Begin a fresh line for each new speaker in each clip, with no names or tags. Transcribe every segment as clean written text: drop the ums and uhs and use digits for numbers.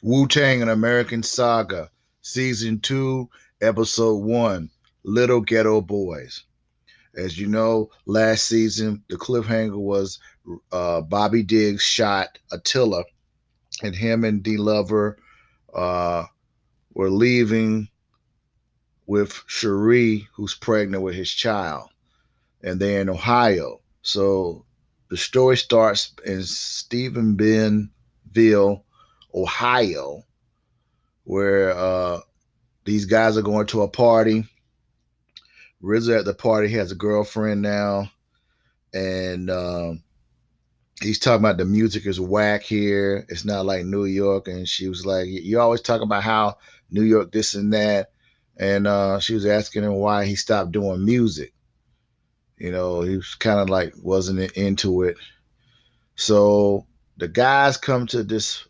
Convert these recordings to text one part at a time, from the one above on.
Wu-Tang, an American Saga, Season 2, Episode 1, Little Ghetto Boys. As you know, last season, the cliffhanger was Bobby Diggs shot Attila, and him and DLover uh, were leaving with Cherie, who's pregnant with his child, and they're in Ohio. So the story starts in Stephenville, Ohio, where these guys are going to a party. RZA at the party has a girlfriend now, and he's talking about the music is whack here. It's not like New York. And she was like, "You always talk about how New York this and that." And she was asking him why he stopped doing music. You know, he was kind of like wasn't into it. So the guys come to this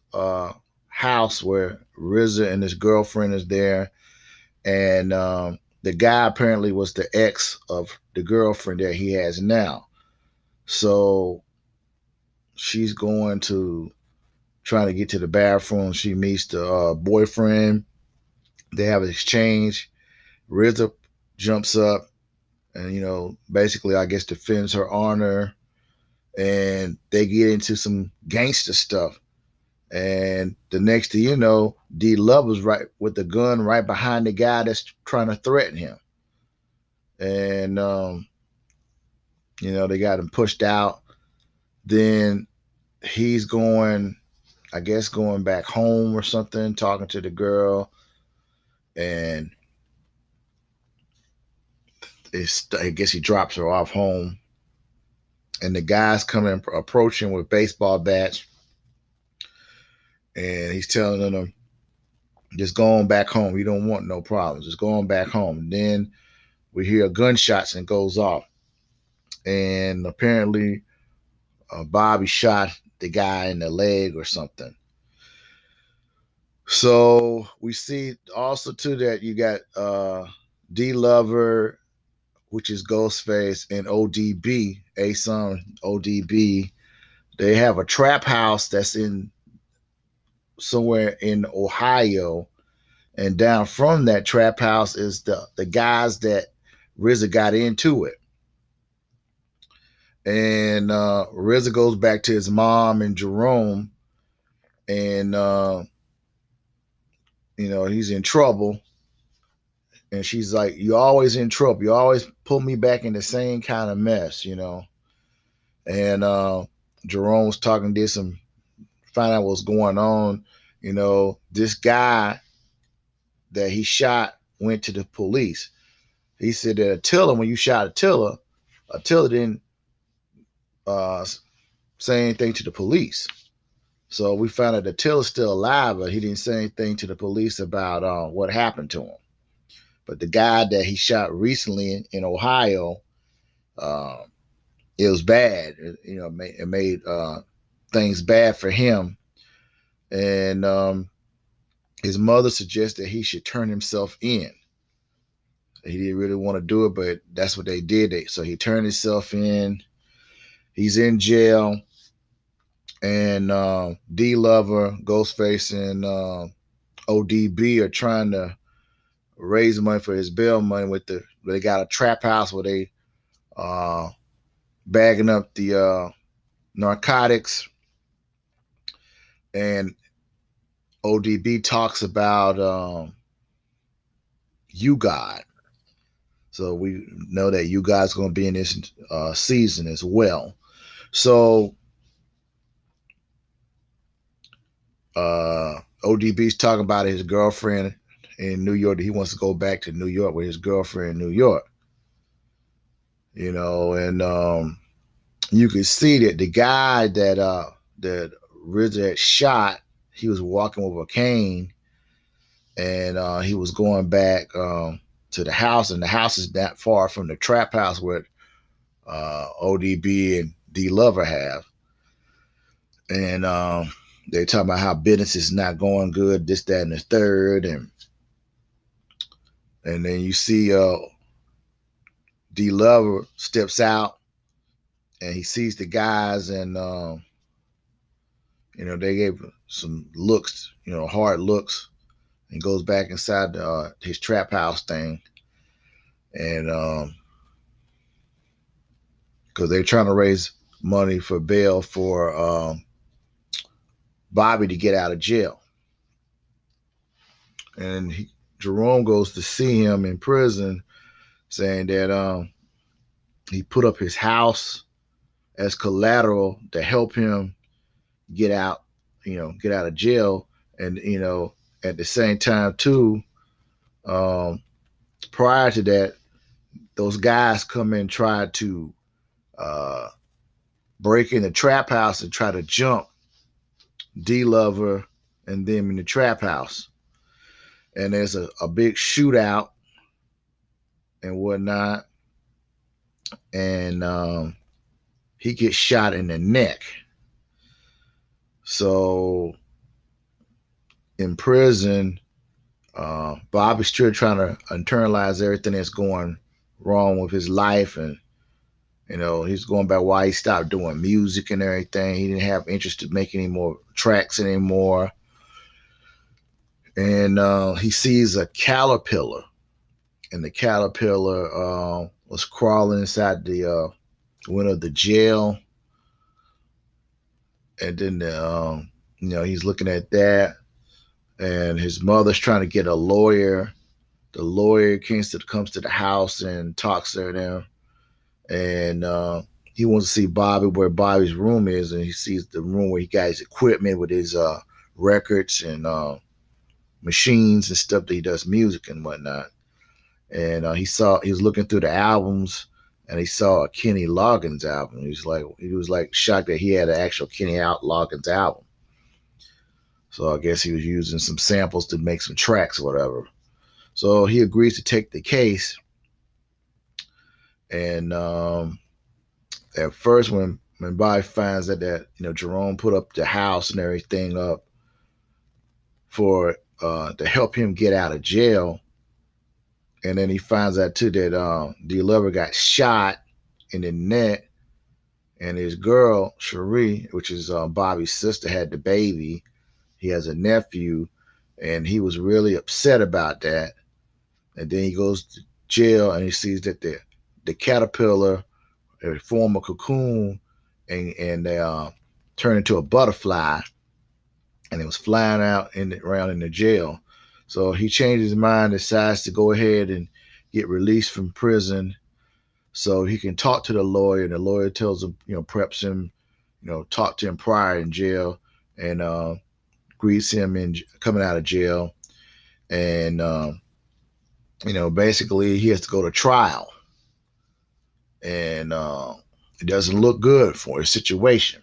house where RZA and his girlfriend is there, and the guy apparently was the ex of the girlfriend that he has now. So she's going to trying to get to the bathroom. She meets the boyfriend. They have an exchange. RZA jumps up and basically I guess defends her honor, and they get into some gangster stuff. And the next thing you know, DLover's right with the gun right behind the guy that's trying to threaten him. And they got him pushed out. Then he's going, I guess, going back home or something, talking to the girl, and I guess he drops her off home. And the guys come and approach him with baseball bats, and he's telling them, "Just going back home. You don't want no problems. Just going back home." And then we hear gunshots and it goes off, and apparently Bobby shot the guy in the leg or something. So we see also too that you got DLover, which is Ghostface, and ODB, A Son ODB. They have a trap house that's in somewhere in Ohio, and down from that trap house is the guys that RZA got into it. And RZA goes back to his mom and Jerome, and he's in trouble. And she's like, "You're always in trouble. You always pull me back in the same kind of mess. And Jerome was talking to this and find out what's going on. This guy that he shot went to the police. He said that Attila, when you shot Attila didn't uh, say anything to the police. So we found out that Attila's still alive, but he didn't say anything to the police about what happened to him. But the guy that he shot recently in Ohio, uh, it was bad. It made things bad for him. And his mother suggested he should turn himself in. He didn't really want to do it, but that's what they did. So he turned himself in. He's in jail. And DLover, Ghostface, and ODB are trying to raise money for his bail money they got a trap house where they uh, bagging up the narcotics. And ODB talks about you God. So we know that you God's going to be in this season as well. So ODB's talking about his girlfriend in New York. He wants to go back to New York with his girlfriend in New York. And you can see that the guy that RZA had shot, he was walking with a cane, and he was going back to the house, and the house is not far from the trap house where ODB and DLover have. And they're talking about how business is not going good, this, that, and the third, and then you see DLover steps out, and he sees the guys, and They gave some looks, hard looks, and goes back inside his trap house thing, and because they're trying to raise money for bail for Bobby to get out of jail, and Jerome goes to see him in prison, saying that he put up his house as collateral to help him get out, get out of jail, and at the same time too, um, prior to that, those guys come in and try to uh, break in the trap house and try to jump DLover and them in the trap house. And there's a big shootout and whatnot. And he gets shot in the neck. So in prison, Bobby's still trying to internalize everything that's going wrong with his life. And, he's going back why he stopped doing music and everything. He didn't have interest to make any more tracks anymore. And he sees a caterpillar, and the caterpillar was crawling inside the window of the jail. And then he's looking at that, and his mother's trying to get a lawyer. The lawyer comes to the house and talks to them, and he wants to see Bobby where Bobby's room is, and he sees the room where he got his equipment with his records and machines and stuff that he does music and whatnot. And he was looking through the albums, and he saw a Kenny Loggins album. He was like shocked that he had an actual Kenny Loggins album. So I guess he was using some samples to make some tracks or whatever. So he agrees to take the case. And at first, when Bobby finds that Jerome put up the house and everything up for to help him get out of jail, and then he finds out too that DLover got shot in the neck, and his girl Cherie, which is Bobby's sister, had the baby. He has a nephew, and he was really upset about that. And then he goes to jail, and he sees that the caterpillar form a cocoon, and they turn into a butterfly, and it was flying out around in the jail. So he changes his mind, decides to go ahead and get released from prison so he can talk to the lawyer. And the lawyer tells him, preps him, talk to him prior in jail, and greets him in coming out of jail. And, basically he has to go to trial. And it doesn't look good for his situation.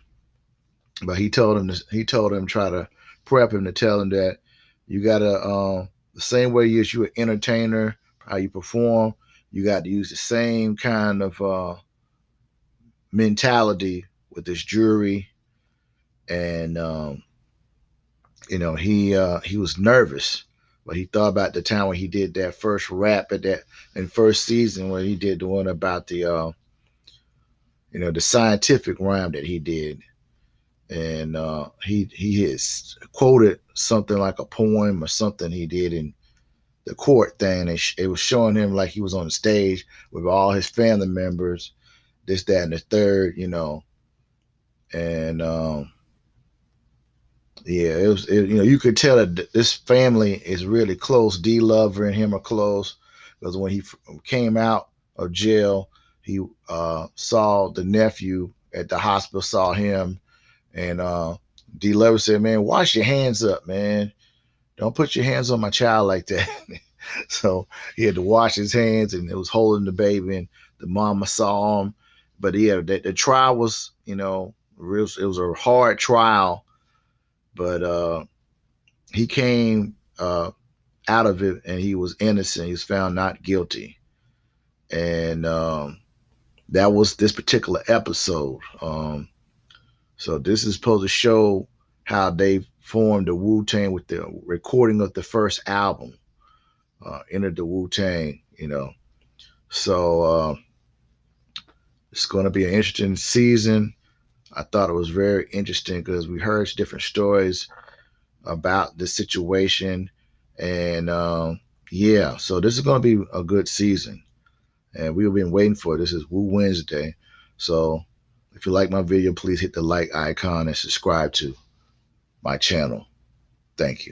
But he told him try to prep him to tell him that you gotta the same way you're an entertainer, how you perform, you got to use the same kind of mentality with this jury. And he was nervous, but he thought about the time when he did that first rap in first season when he did the one about the the scientific rhyme that he did. And he has quoted something like a poem or something he did in the court thing. It was showing him like he was on the stage with all his family members, this, that, and the third, and yeah, you could tell that this family is really close. DLover and him are close because when he came out of jail, he saw the nephew at the hospital, saw him. And DLover said, "Man, wash your hands up, man. Don't put your hands on my child like that." So he had to wash his hands, and it was holding the baby, and the mama saw him. But yeah, the trial was, real. It was a hard trial, but he came out of it, and he was innocent. He was found not guilty, and that was this particular episode. So this is supposed to show how they formed the Wu-Tang with the recording of the first album, Entered the Wu-Tang, So it's going to be an interesting season. I thought it was very interesting because we heard different stories about the situation. And yeah, so this is going to be a good season. And we've been waiting for it. This is Wu Wednesday. So if you like my video, please hit the like icon and subscribe to my channel. Thank you.